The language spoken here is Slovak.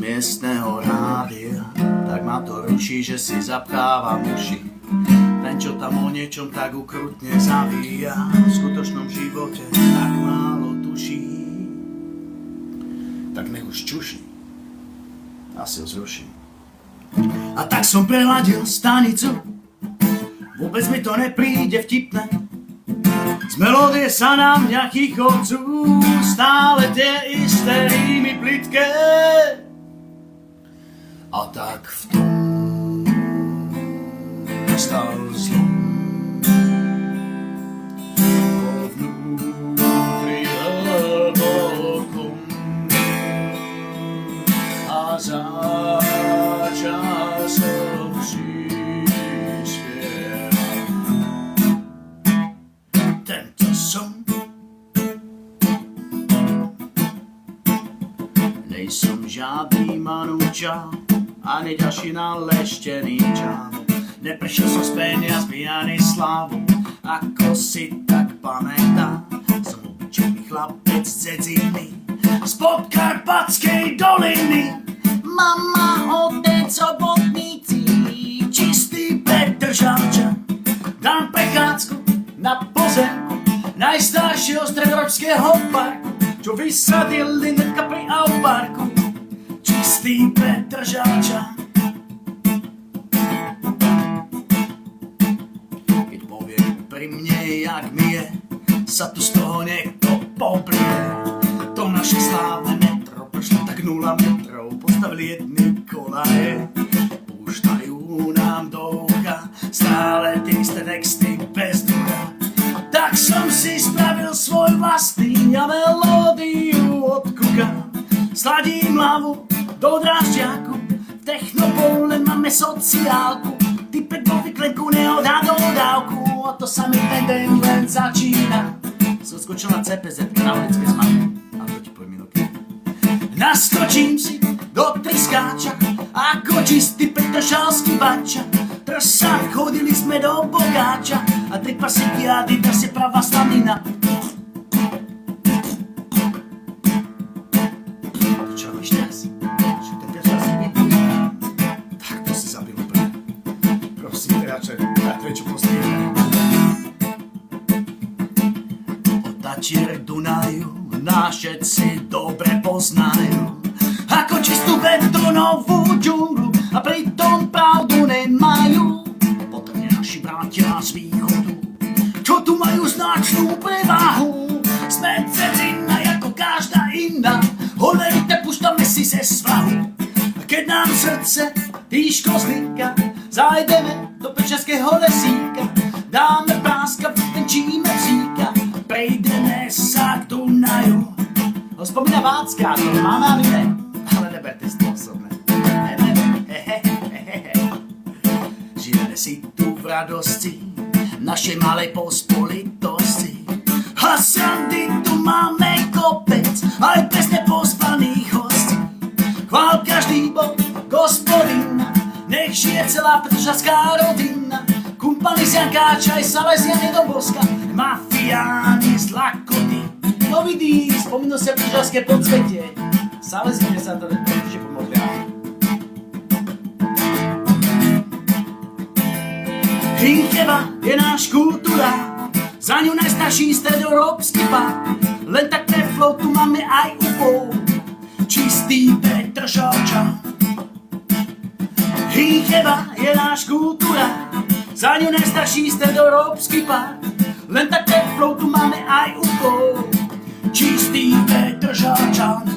miestneho rádia, tak ma to ruší, že si zapchávam uši. Ten, čo tam o niečom tak ukrutne zavíja, v skutočnom živote tak málo tuší. Tak nech už čuší, asi ho zruším. A tak som preladil stanicu, vôbec mi to nepríde vtipné. Z melódie sa na mňa chichocú stále tie isté rímy plitké. A tak v tom stal zlom. Po vnútri hlbokom a začal som spievať. Tento som nejsom žiadny manúča, ani ďalší naleštený čan. Neprišiel som z peniazmi ani slávu, ako si tak pamätám. Som obyčajný chlapec z Dzedziny, z Podkarpatskej doliny. Mama, otec, obotníci, čistý Petr Žalčan. Dám prechádzku na pozemku najstaršieho stredoeurópskeho parku, čo vysadili netka pri Auparku. Čistý Petr Žalčan. Pri mne, jak mi je, sa tu z toho niekto pobrie. To naše slávne metro prešlo tak 0 metrov, postavili jedny kolaje, púštajú nám do ucha stále tie isté texty bez ducha. Tak som si spravil svoj vlastný a melódiu od kuka. Sladím hlavu do drážďaku, v Technopole máme sociálku. Typek vo vyklenku neodhadol dávku, a to sa mi ten deň len začína. Som skočil na CPZ na ulické zmaky, a to ti poviem minúky. Naskočím si do triskáča, ako čistý petržalský bača. Trsa, chodili sme do Bogáča, a 3 pasíky Adidas je pravá stamina. Čo robíš teraz? Že ten petržalský vypúť? Tak to si zabil úplne. Prosím, radšej, tak väčšiu postihneme. Tačier Dunaju nás všetci dobre poznajú, ako čistú betónovú džunglu, a pritom pravdu nemajú. Potom je naši bratia z východu, čo tu majú značnú prevahu. Sme Dzedzina ako každá iná, holerite puštame si ze svahu. A keď nám srdce týžko zlíka, zajdeme do Pečerského lesíka, dáme práska, vytenčíme psíka, prejdeme sa k Dunaju. Ho spomína Vácka, to máme a my ne, ale neberte si to osobné. Žijeme si tu v radosti našej malej pospolitosti. A srandy tu máme kopec, aj bez nepospaných hostí. Chvál každý bol Gospodina, nech žije celá petržalská rodina. Kumpany z Jankáča aj Salesiany do Boska, mafiáni z Lakoty. No vidí, spomínal si petržalské podsvetie, Salesiane sa to určite pomodlia. Hrinkeva je náš kultúra, za ňu najstarší stredoeurópsky park. Len tak pre flow tu máme aj UFO, čistý Petr Žalčan. Hrinkeva je náš kultúra, za ňu najstarší stredoeurópsky park. Len tak pre flow tu máme aj UFO, čistý Petr Žalčan.